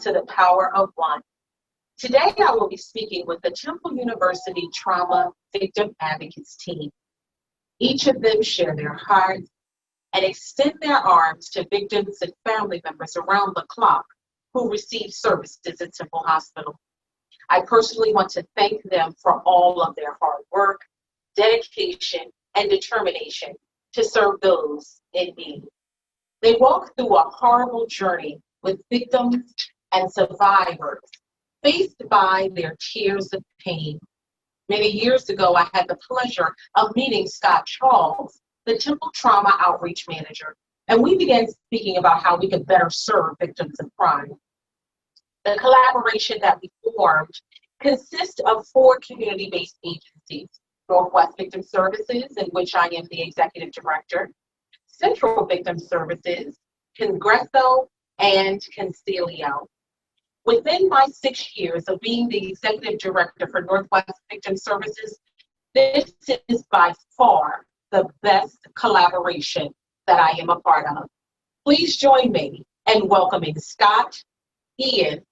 to the Power of One. Today, I will be speaking with the Temple University Trauma Victim Advocates team. Each of them share their hearts and extend their arms to victims and family members around the clock who receive services at Temple Hospital. I personally want to thank them for all of their hard work, dedication, and determination to serve those in need. They walk through a horrible journey with victims and survivors, faced by their tears of pain. Many years ago, I had the pleasure of meeting Scott Charles, the Temple Trauma Outreach Manager, and we began speaking about how we could better serve victims of crime. The collaboration that we formed consists of 4 community-based agencies: Northwest Victim Services, in which I am the Executive Director, Central Victim Services, Congresso, and Concilio. Within my 6 years of being the Executive Director for Northwest Victim Services, this is by far the best collaboration that I am a part of. Please join me in welcoming Scott, Ian,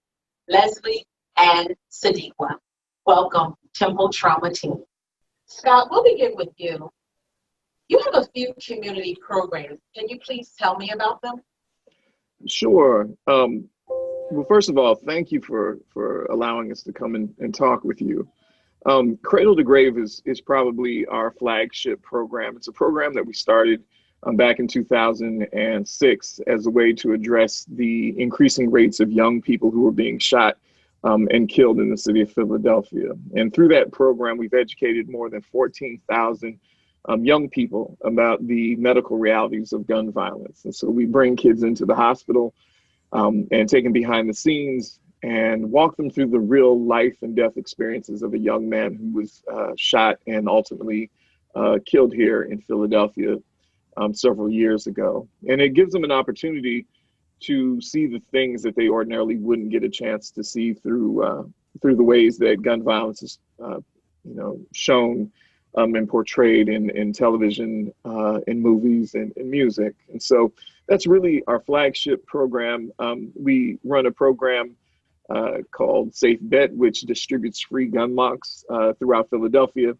Leslie, and Sadiqa. Welcome, Temple Trauma Team. Scott, we'll begin with you. You have a few community programs. Can you please tell me about them? Sure. Well, first of all, thank you for allowing us to come and talk with you. Cradle to Grave is probably our flagship program. It's a program that we started back in 2006 as a way to address the increasing rates of young people who were being shot and killed in the city of Philadelphia. And through that program, we've educated more than 14,000 young people about the medical realities of gun violence. And so we bring kids into the hospital and take them behind the scenes and walk them through the real life and death experiences of a young man who was shot and ultimately killed here in Philadelphia several years ago. And it gives them an opportunity to see the things that they ordinarily wouldn't get a chance to see through the ways that gun violence is shown and portrayed in television, in movies, and in music. And so that's really our flagship program. We run a program called Safe Bet, which distributes free gun locks throughout Philadelphia.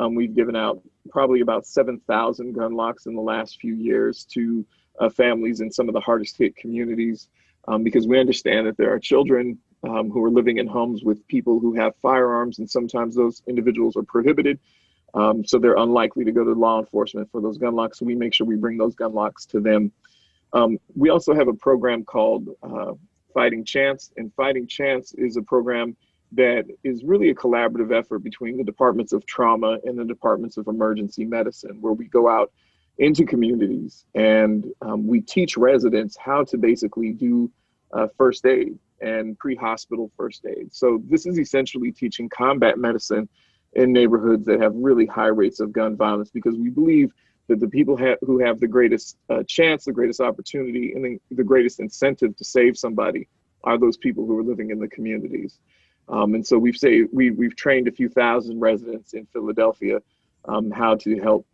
We've given out probably about 7,000 gun locks in the last few years to families in some of the hardest hit communities, because we understand that there are children who are living in homes with people who have firearms, and sometimes those individuals are prohibited. So they're unlikely to go to law enforcement for those gun locks. So we make sure we bring those gun locks to them. We also have a program called Fighting Chance, and Fighting Chance is a program that is really a collaborative effort between the departments of trauma and the departments of emergency medicine, where we go out into communities and we teach residents how to basically do first aid and pre-hospital first aid. So this is essentially teaching combat medicine in neighborhoods that have really high rates of gun violence, because we believe that the people who have the greatest chance, the greatest opportunity, and the greatest incentive to save somebody are those people who are living in the communities. And so we've trained a few thousand residents in Philadelphia how to help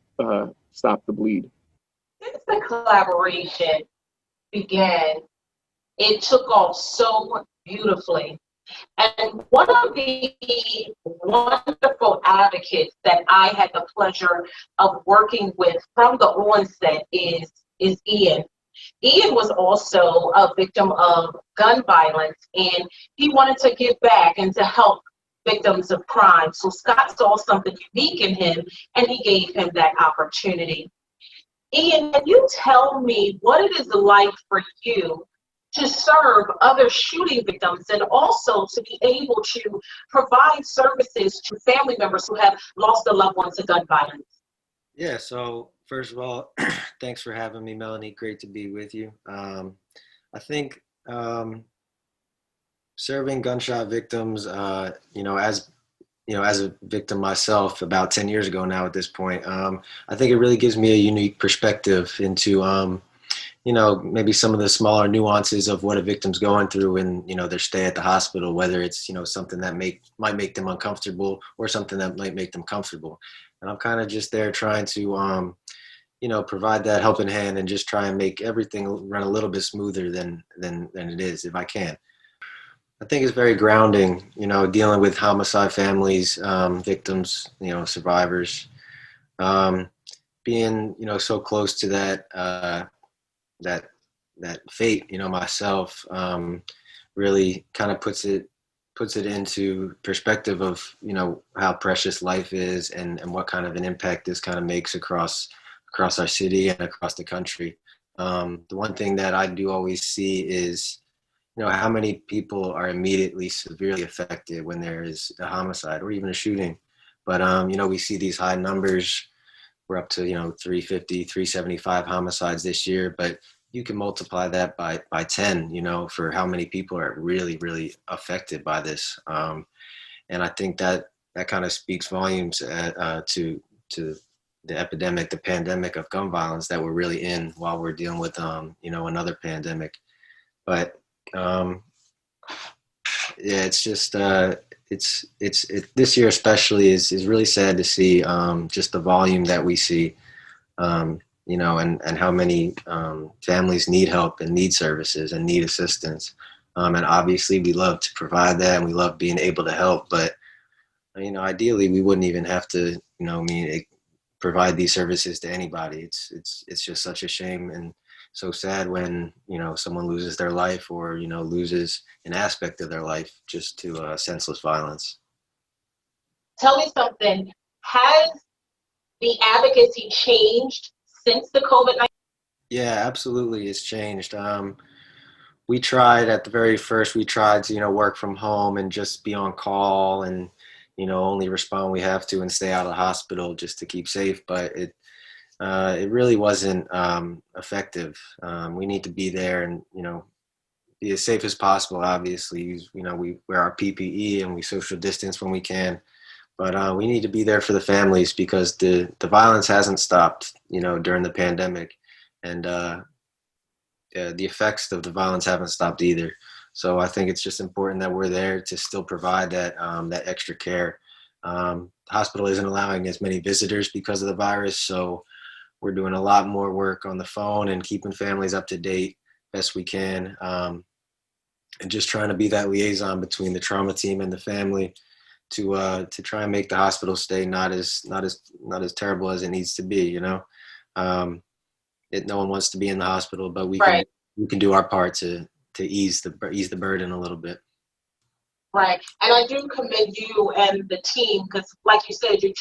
stop the bleed. Since the collaboration began, it took off so beautifully. And one of the wonderful advocates that I had the pleasure of working with from the onset is Ian. Ian was also a victim of gun violence, and he wanted to give back and to help victims of crime. So Scott saw something unique in him, and he gave him that opportunity. Ian, can you tell me what it is like for you to serve other shooting victims and also to be able to provide services to family members who have lost a loved one to gun violence? Yeah, so first of all, thanks for having me, Melanie. Great to be with you. I think serving gunshot victims, as a victim myself about 10 years ago now at this point, I think it really gives me a unique perspective into maybe some of the smaller nuances of what a victim's going through in, their stay at the hospital, whether it's, something that might make them uncomfortable or something that might make them comfortable. And I'm kind of just there trying to, provide that helping hand and just try and make everything run a little bit smoother than it is if I can. I think it's very grounding, dealing with homicide families, victims, survivors, um, being, so close to that, that fate, myself, really kind of puts it into perspective of, how precious life is and what kind of an impact this kind of makes across our city and across the country. The one thing that I do always see is, how many people are immediately severely affected when there is a homicide or even a shooting. But, we see these high numbers. We're up to, 350, 375 homicides this year, but you can multiply that by 10, for how many people are really, really affected by this. And I think that kind of speaks volumes to the epidemic, the pandemic of gun violence that we're really in while we're dealing with, another pandemic. But yeah, it's just this year especially is really sad to see just the volume that we see, and how many families need help and need services and need assistance. And obviously we love to provide that and we love being able to help, but ideally we wouldn't even have to, provide these services to anybody. It's just such a shame and so sad when, someone loses their life or, loses an aspect of their life just to senseless violence. Tell me something. Has the advocacy changed since the COVID-19? Yeah, absolutely. It's changed. We tried at the very first, we tried to, work from home and just be on call and, only respond when we have to and stay out of the hospital just to keep safe. But it really wasn't effective. We need to be there and, be as safe as possible. Obviously, we wear our PPE and we social distance when we can. But we need to be there for the families because the violence hasn't stopped, during the pandemic. And the effects of the violence haven't stopped either. So I think it's just important that we're there to still provide that extra care. The hospital isn't allowing as many visitors because of the virus, so we're doing a lot more work on the phone and keeping families up to date best we can, and just trying to be that liaison between the trauma team and the family to try and make the hospital stay not as terrible as it needs to be. No one wants to be in the hospital, but we can do our part to ease the burden a little bit. Right. And I do commend you and the team because, like you said, you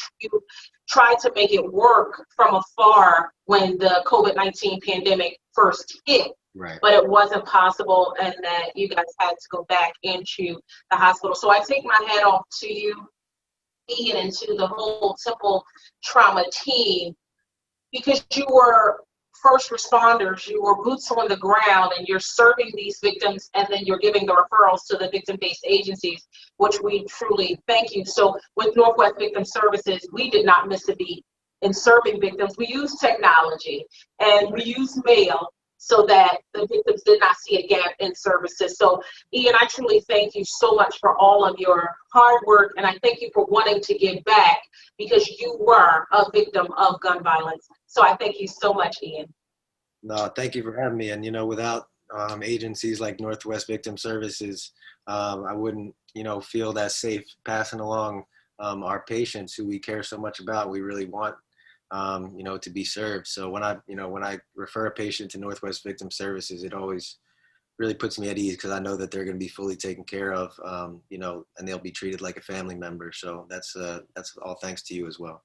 tried to make it work from afar when the COVID-19 pandemic first hit. Right. But it wasn't possible, and that you guys had to go back into the hospital. So I take my hat off to you, Ian, and to the whole Temple trauma team, because you were first responders, you were boots on the ground, and you're serving these victims, and then you're giving the referrals to the victim-based agencies, which we truly thank you. So with Northwest Victim Services, we did not miss a beat in serving victims. We used technology and we used mail so that the victims did not see a gap in services. So Ian, I truly thank you so much for all of your hard work, and I thank you for wanting to give back because you were a victim of gun violence. So I thank you so much, Ian. No, thank you for having me. And, without agencies like Northwest Victim Services, I wouldn't, feel that safe passing along our patients who we care so much about. We really want, to be served. So when I refer a patient to Northwest Victim Services, it always really puts me at ease because I know that they're going to be fully taken care of, and they'll be treated like a family member. So that's all thanks to you as well.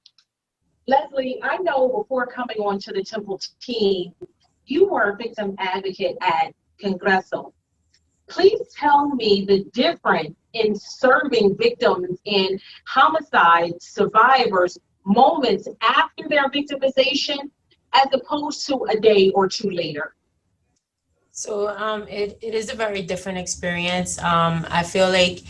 Leslie, I know before coming on to the Temple team, you were a victim advocate at Congreso. Please tell me the difference in serving victims and homicide survivors moments after their victimization as opposed to a day or two later. So it is a very different experience. I feel like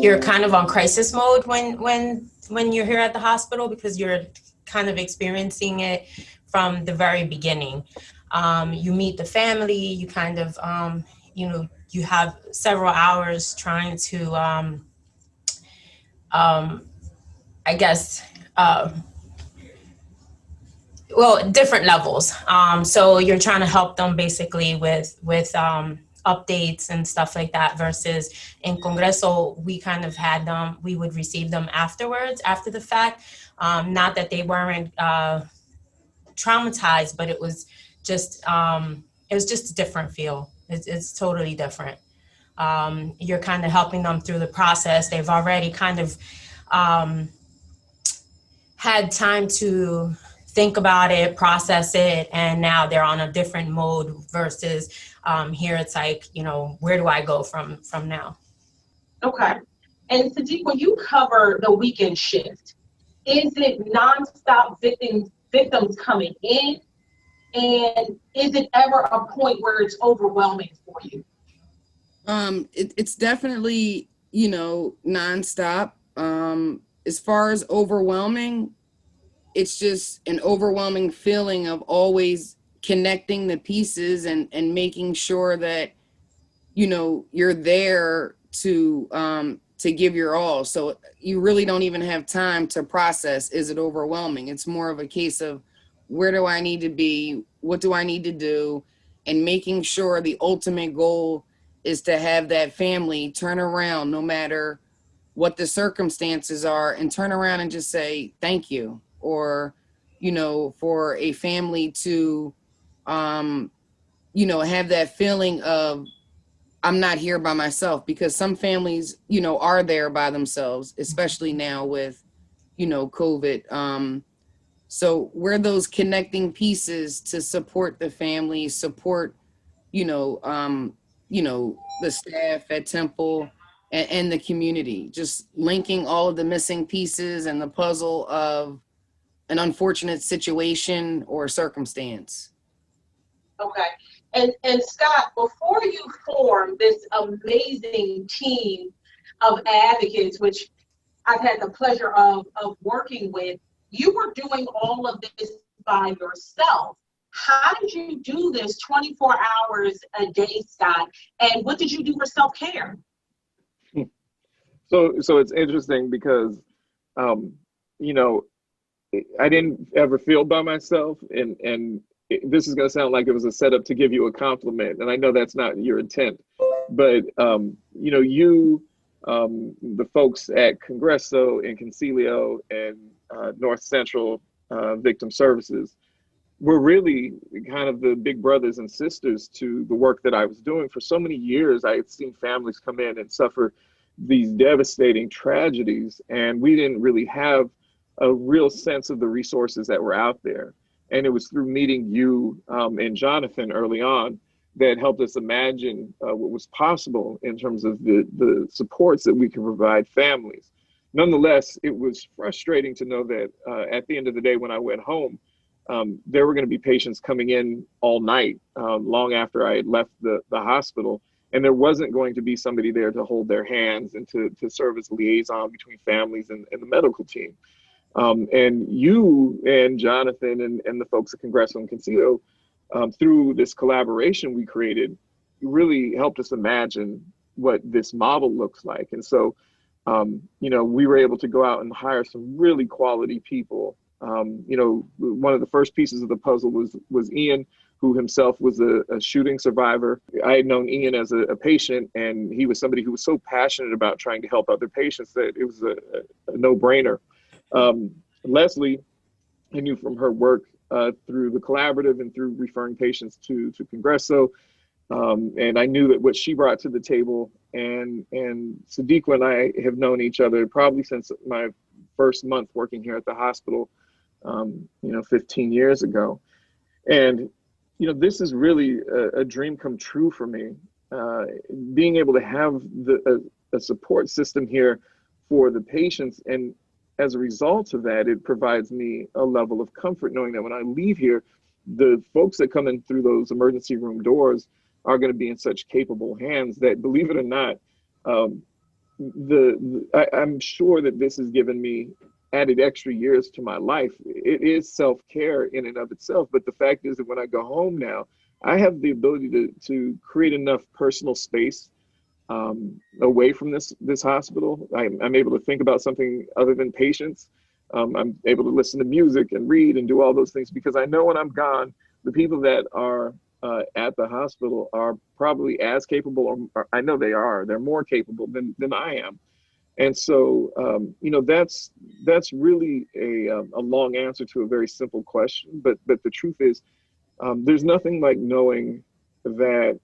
you're kind of on crisis mode when you're here at the hospital because you're kind of experiencing it from the very beginning. You meet the family, you kind of, you have several hours trying to, different levels. So you're trying to help them basically with updates and stuff like that, versus in Congreso, we kind of had them, we would receive them afterwards, after the fact. Not that they weren't traumatized, but it was just a different feel. It's totally different. You're kind of helping them through the process. They've already kind of had time to think about it, process it, and now they're on a different mode versus here it's like, where do I go from now? Okay. And Sadiq, when you cover the weekend shift, is it nonstop victims coming in? And is it ever a point where it's overwhelming for you? It's definitely, nonstop. As far as overwhelming, it's just an overwhelming feeling of always connecting the pieces and making sure that, you're there to give your all. So you really don't even have time to process, is it overwhelming? It's more of a case of, where do I need to be? What do I need to do? And making sure the ultimate goal is to have that family turn around, no matter what the circumstances are, and turn around and just say thank you. Or, for a family to, have that feeling of, I'm not here by myself, because some families, are there by themselves, especially now with, COVID. So we're those connecting pieces to support the family, support, the staff at Temple and the community, just linking all of the missing pieces and the puzzle of an unfortunate situation or circumstance. Okay. And Scott, before you formed this amazing team of advocates, which I've had the pleasure of working with, you were doing all of this by yourself. How did you do this 24 hours a day, Scott? And what did you do for self-care? So it's interesting because, I didn't ever feel by myself, and this is going to sound like it was a setup to give you a compliment, and I know that's not your intent, but the folks at Congreso and Concilio and North Central Victim Services were really kind of the big brothers and sisters to the work that I was doing. For so many years, I had seen families come in and suffer these devastating tragedies, and we didn't really have a real sense of the resources that were out there. And it was through meeting you and Jonathan early on that helped us imagine what was possible in terms of the supports that we can provide families. Nonetheless, it was frustrating to know that at the end of the day, when I went home, there were going to be patients coming in all night, long after I had left the hospital, and there wasn't going to be somebody there to hold their hands and to serve as a liaison between families and the medical team. And you and Jonathan and the folks at Congreso and Concilio, through this collaboration we created, really helped us imagine what this model looks like. And so, we were able to go out and hire some really quality people. One of the first pieces of the puzzle was Ian, who himself was a shooting survivor. I had known Ian as a patient, and he was somebody who was so passionate about trying to help other patients that it was a no-brainer. Leslie, I knew from her work through the collaborative and through referring patients to Congreso, and I knew that what she brought to the table, and Sadiq and I have known each other probably since my first month working here at the hospital, 15 years ago. And, this is really a dream come true for me, being able to have a support system here for the patients. And as a result of that, it provides me a level of comfort knowing that when I leave here, the folks that come in through those emergency room doors are going to be in such capable hands that, believe it or not, I'm sure that this has given me added extra years to my life. It is self-care in and of itself, but the fact is that when I go home now, I have the ability to create enough personal space away from this hospital. I'm able to think about something other than patients. I'm able to listen to music and read and do all those things, because I know when I'm gone, the people that are at the hospital are probably as capable, or I know they are, they're more capable than I am. And so, that's really a long answer to a very simple question. But the truth is, there's nothing like knowing that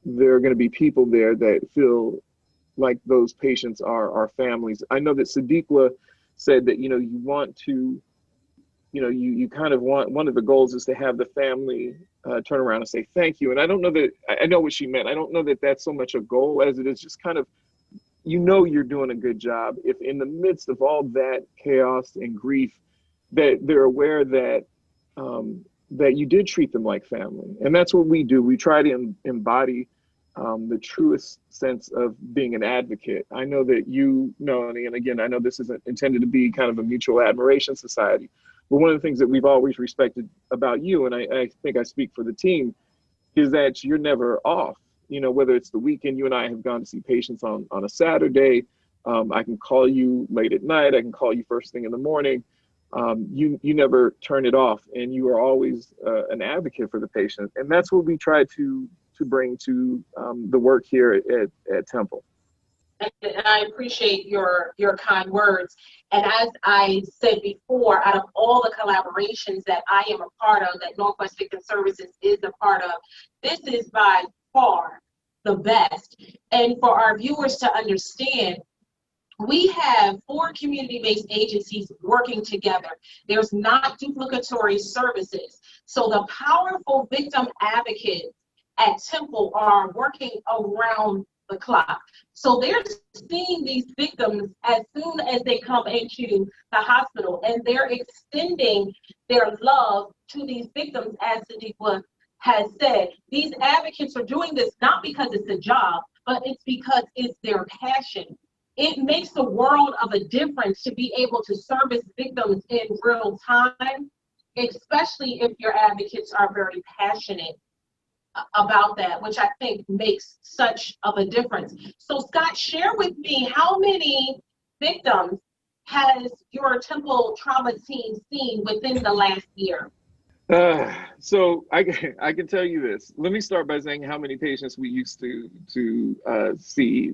there are going to be people there that feel like those patients are families. I know that Sadiqua said that, you want to, you kind of want, one of the goals is to have the family turn around and say thank you. And I don't know that, I know what she meant. I don't know that that's so much a goal as it is just kind of, you're doing a good job if in the midst of all that chaos and grief that they're aware that that you did treat them like family. And that's what we do. We try to embody the truest sense of being an advocate. I know that you, Melany, and again, I know this isn't intended to be kind of a mutual admiration society, but one of the things that we've always respected about you, and I think I speak for the team, is that you're never off. Whether it's the weekend, you and I have gone to see patients on a Saturday. I can call you late at night. I can call you first thing in the morning. You never turn it off, and you are always an advocate for the patient. And that's what we try to bring to the work here at Temple. And I appreciate your kind words. And as I said before, out of all the collaborations that I am a part of, that Northwest Victim Services is a part of, this is by far the best. And for our viewers to understand, we have 4 community-based agencies working together. There's not duplicatory services. So the powerful victim advocates at Temple are working around the clock. So they're seeing these victims as soon as they come into the hospital, and they're extending their love to these victims, as Sadiqua has said. These advocates are doing this not because it's a job, but it's because it's their passion. It makes a world of a difference to be able to service victims in real time, especially if your advocates are very passionate about that, which I think makes such of a difference. So Scott, share with me, how many victims has your Temple trauma team seen within the last year? So I can tell you this. Let me start by saying how many patients we used to see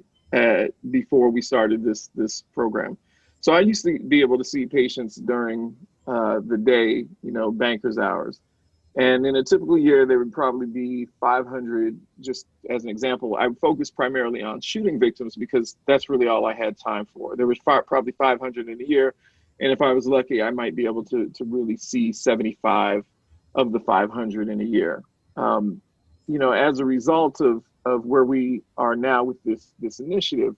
before we started this program. So I used to be able to see patients during the day, banker's hours. And in a typical year, there would probably be 500, just as an example. I focused primarily on shooting victims because that's really all I had time for. There was probably 500 in a year. And if I was lucky, I might be able to really see 75 of the 500 in a year. As a result of where we are now with this initiative,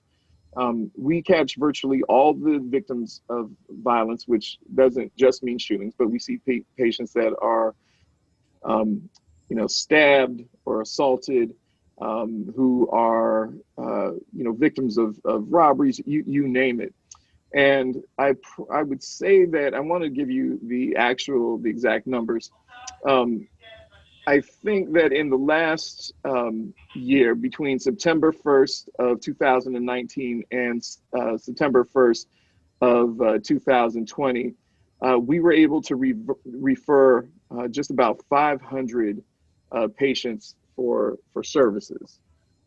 we catch virtually all the victims of violence, which doesn't just mean shootings, but we see patients that are stabbed or assaulted, who are, victims of robberies, you name it. And I would say that I want to give you the exact numbers. I think that in the last year, between September 1st of 2019 and September 1st of 2020, we were able to refer just about 500 patients for services,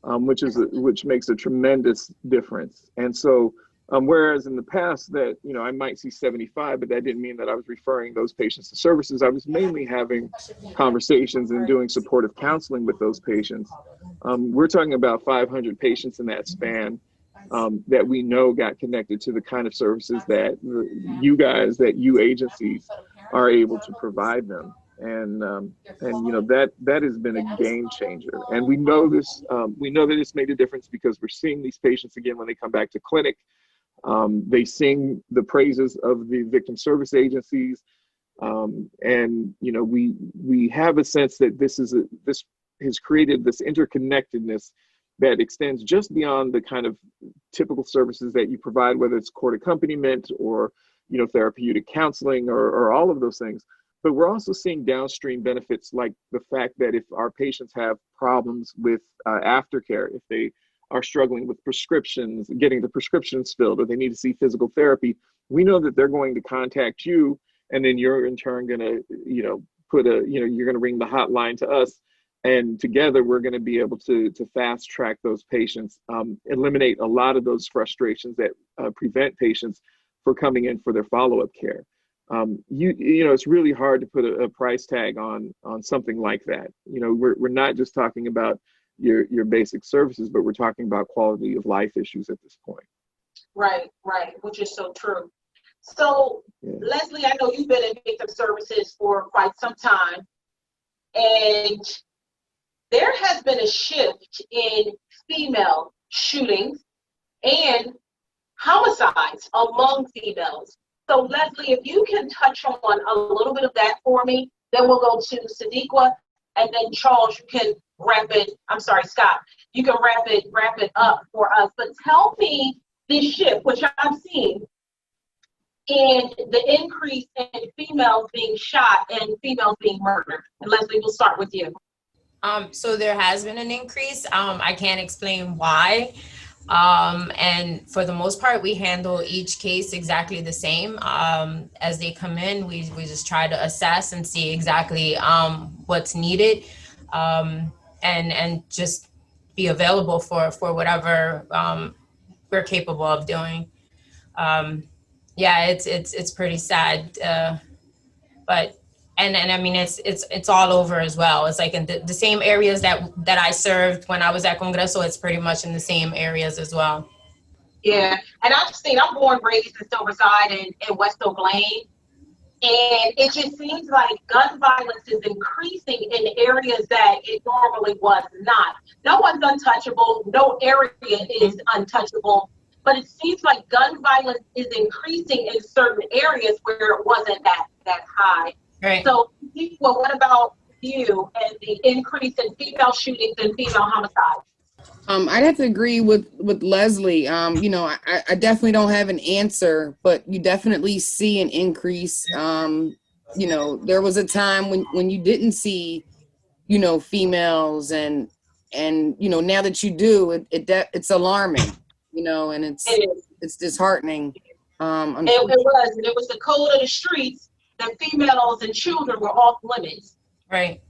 which makes a tremendous difference. And so, whereas in the past that I might see 75, but that didn't mean that I was referring those patients to services. I was mainly having conversations and doing supportive counseling with those patients. We're talking about 500 patients in that span. That we know got connected to the kind of services that you agencies are able to provide them. And that has been a game changer. And we know that it's made a difference because we're seeing these patients again when they come back to clinic. They sing the praises of the victim service agencies. And we have a sense that this has created this interconnectedness that extends just beyond the kind of typical services that you provide, whether it's court accompaniment or therapeutic counseling or all of those things. But we're also seeing downstream benefits, like the fact that if our patients have problems with aftercare, if they are struggling with prescriptions, getting the prescriptions filled, or they need to see physical therapy, we know that they're going to contact you, and then you're in turn going to, you're going to ring the hotline to us, And together, we're going to be able to fast track those patients, eliminate a lot of those frustrations that prevent patients from coming in for their follow-up care. You know, it's really hard to put a price tag on something like that. You know, we're not just talking about your basic services, but we're talking about quality of life issues at this point. Right, which is so true. So, yeah. Leslie, I know you've been in victim services for quite some time, and there has been a shift in female shootings and homicides among females. So, Leslie, if you can touch on a little bit of that for me, then we'll go to Sadiqa, and then Charles, you can Scott, you can wrap it up for us. But tell me this shift, which I'm seeing, in the increase in females being shot and females being murdered. And Leslie, we'll start with you. So there has been an increase. I can't explain why. And for the most part, we handle each case exactly the same. As they come in, we just try to assess and see exactly what's needed, and just be available for whatever we're capable of doing. Yeah, it's pretty sad, but and I mean it's all over as well. It's like in the same areas that I served when I was at Congreso. It's pretty much in the same areas as well. Yeah, and I'm born and raised in Silverside and West Oak Lane, and it just seems like gun violence is increasing in areas that it normally was not. No one's untouchable. No area is untouchable. But it seems like gun violence is increasing in certain areas where it wasn't that high. Right. So, well, what about you and the increase in female shootings and female homicides? I'd have to agree with Leslie. You know, I definitely don't have an answer, but you definitely see an increase. You know, there was a time when you didn't see, you know, females, and you know, now that you do, it's alarming. You know, and it's disheartening. It was the code of the streets that females and children were off limits. Right.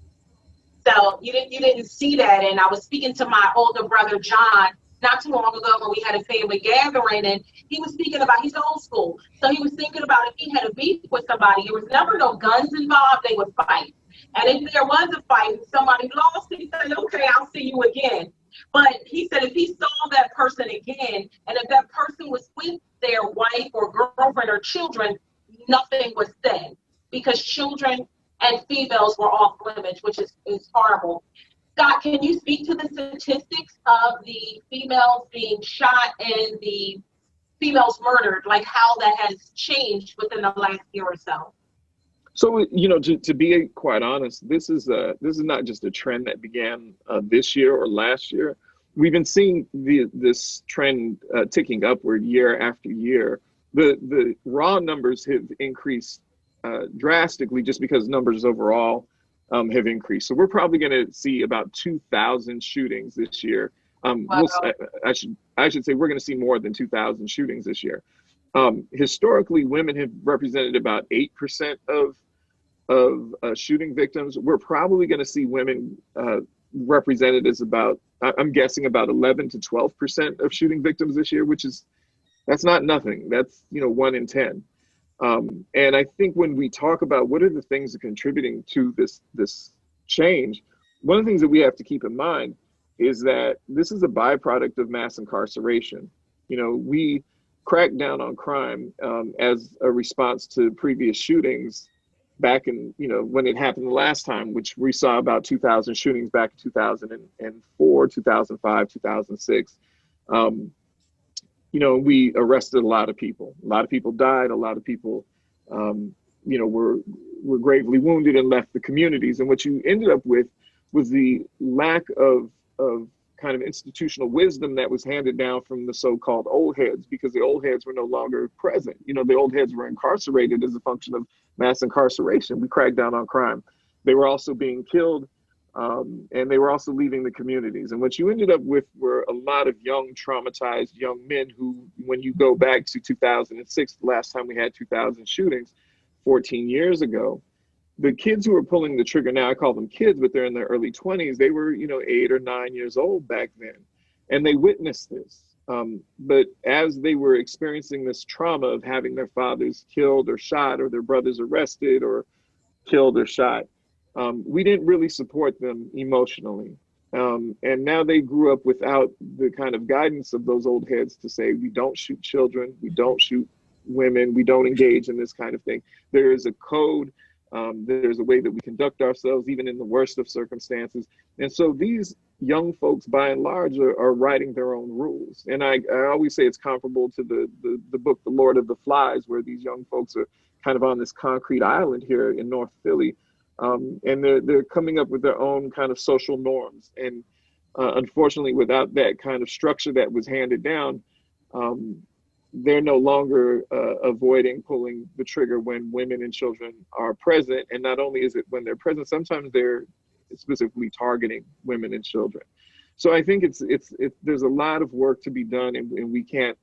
So you didn't see that. And I was speaking to my older brother John not too long ago when we had a family gathering, and he was speaking about, he's old school, so he was thinking about if he had a beef with somebody, there was never no guns involved, they would fight. And if there was a fight and somebody lost, he said, okay, I'll see you again. But he said if he saw that person again, and if that person was with their wife or girlfriend or children, nothing was said, because children and females were off limits, which is horrible. Scott, can you speak to the statistics of the females being shot and the females murdered, like how that has changed within the last year or so? So, you know, to be quite honest, this is not just a trend that began this year or last year. We've been seeing this trend ticking upward year after year. The raw numbers have increased drastically just because numbers overall have increased. So we're probably going to see about 2,000 shootings this year. Wow. I should say we're going to see more than 2,000 shootings this year. Historically, women have represented about 8% of shooting victims. We're probably going to see women represented as about, I'm guessing, about 11 to 12% of shooting victims this year, that's not nothing. That's, you know, 1 in 10. And I think when we talk about what are the things that are contributing to this change, one of the things that we have to keep in mind is that this is a byproduct of mass incarceration. You know, we cracked down on crime as a response to previous shootings back in, you know, when it happened the last time, which we saw about 2,000 shootings back in 2004, 2005, 2006. You know, we arrested a lot of people. A lot of people died. A lot of people, you know, were gravely wounded and left the communities. And what you ended up with was the lack of kind of institutional wisdom that was handed down from the so-called old heads, because the old heads were no longer present. You know, the old heads were incarcerated as a function of mass incarceration. We cracked down on crime. They were also being killed, and they were also leaving the communities. And what you ended up with were a lot of young, traumatized young men who, when you go back to 2006, the last time we had 2,000 shootings, 14 years ago, the kids who are pulling the trigger now, I call them kids, but they're in their early 20s. They were, 8 or 9 years old back then, and they witnessed this. But as they were experiencing this trauma of having their fathers killed or shot, or their brothers arrested or killed or shot, we didn't really support them emotionally. And now they grew up without the kind of guidance of those old heads to say, we don't shoot children, we don't shoot women, we don't engage in this kind of thing. There is a code. There's a way that we conduct ourselves, even in the worst of circumstances. And so these young folks, by and large, are writing their own rules. And I always say it's comparable to the book, The Lord of the Flies, where these young folks are kind of on this concrete island here in North Philly. And they're coming up with their own kind of social norms. And unfortunately, without that kind of structure that was handed down, they're no longer avoiding pulling the trigger when women and children are present. And not only is it when they're present, sometimes they're specifically targeting women and children. So I think there's a lot of work to be done, and we can't,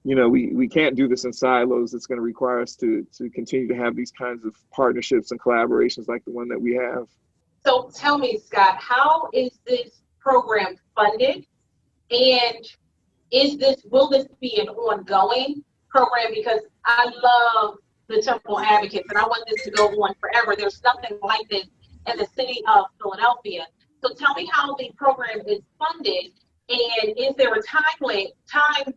we can't do this in silos. It's going to require us to continue to have these kinds of partnerships and collaborations like the one that we have. So tell me, Scott, how is this program funded? And will this be an ongoing program? Because I love the Temple Advocates and I want this to go on forever. There's nothing like this in the city of Philadelphia. So tell me how the program is funded, and is there a time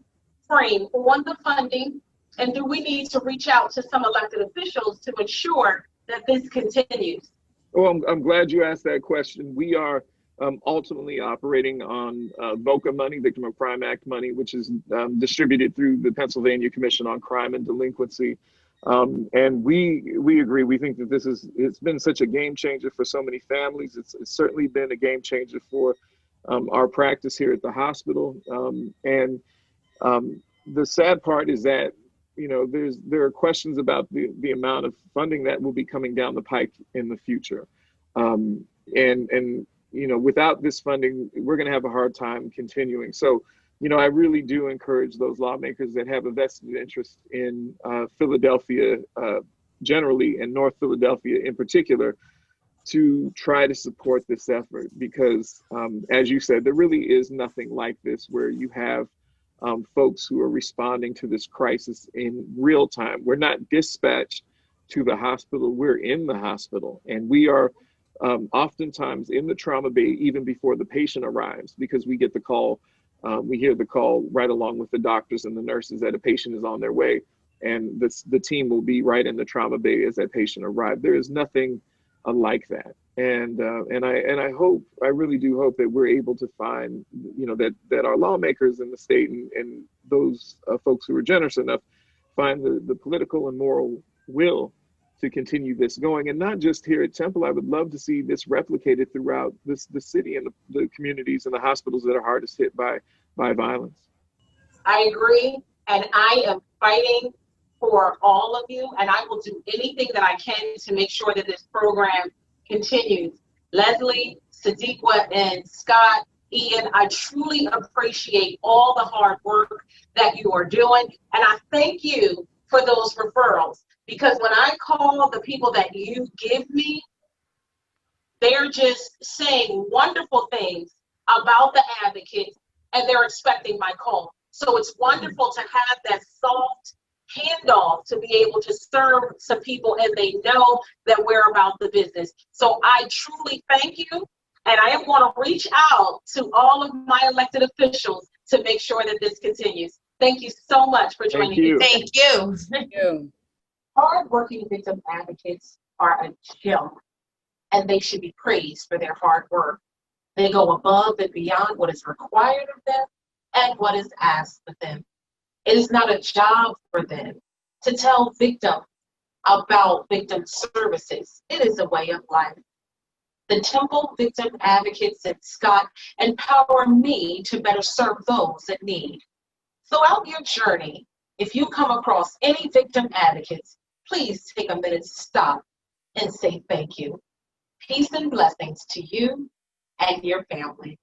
frame on the funding? And do we need to reach out to some elected officials to ensure that this continues? Well, I'm glad you asked that question. We are ultimately operating on VOCA money, Victim of Crime Act money, which is distributed through the Pennsylvania Commission on Crime and Delinquency. And we agree. We think that it's been such a game changer for so many families. It's certainly been a game changer for our practice here at the hospital. And the sad part is that, there are questions about the amount of funding that will be coming down the pike in the future. And without this funding, we're going to have a hard time continuing. So, I really do encourage those lawmakers that have a vested interest in Philadelphia generally, and North Philadelphia in particular, to try to support this effort, because as you said, there really is nothing like this, where you have folks who are responding to this crisis in real time. We're not dispatched to the hospital, we're in the hospital, and we are oftentimes in the trauma bay even before the patient arrives, because we get the call, we hear the call right along with the doctors and the nurses that a patient is on their way, and the team will be right in the trauma bay as that patient arrives. There is nothing like that, and I really do hope that we're able to find, that our lawmakers in the state and those folks who are generous enough find the political and moral will to continue this going, and not just here at Temple. I would love to see this replicated throughout the city and the communities and the hospitals that are hardest hit by violence. I agree, and I am fighting for all of you, and I will do anything that I can to make sure that this program continues. Leslie, Sadiqa, and Scott, Ian, I truly appreciate all the hard work that you are doing, and I thank you for those referrals, because when I call the people that you give me, they're just saying wonderful things about the advocates, and they're expecting my call. So it's wonderful to have that soft handoff to be able to serve some people, and they know that we're about the business. So I truly thank you, and I am going to reach out to all of my elected officials to make sure that this continues. Thank you so much for joining me. Thank you. Thank you. Hardworking victim advocates are a gem, and they should be praised for their hard work. They go above and beyond what is required of them and what is asked of them. It is not a job for them to tell victims about victim services. It is a way of life. The Temple Victim Advocates at Scott empower me to better serve those in need. Throughout your journey, if you come across any victim advocates, please take a minute to stop and say thank you. Peace and blessings to you and your family.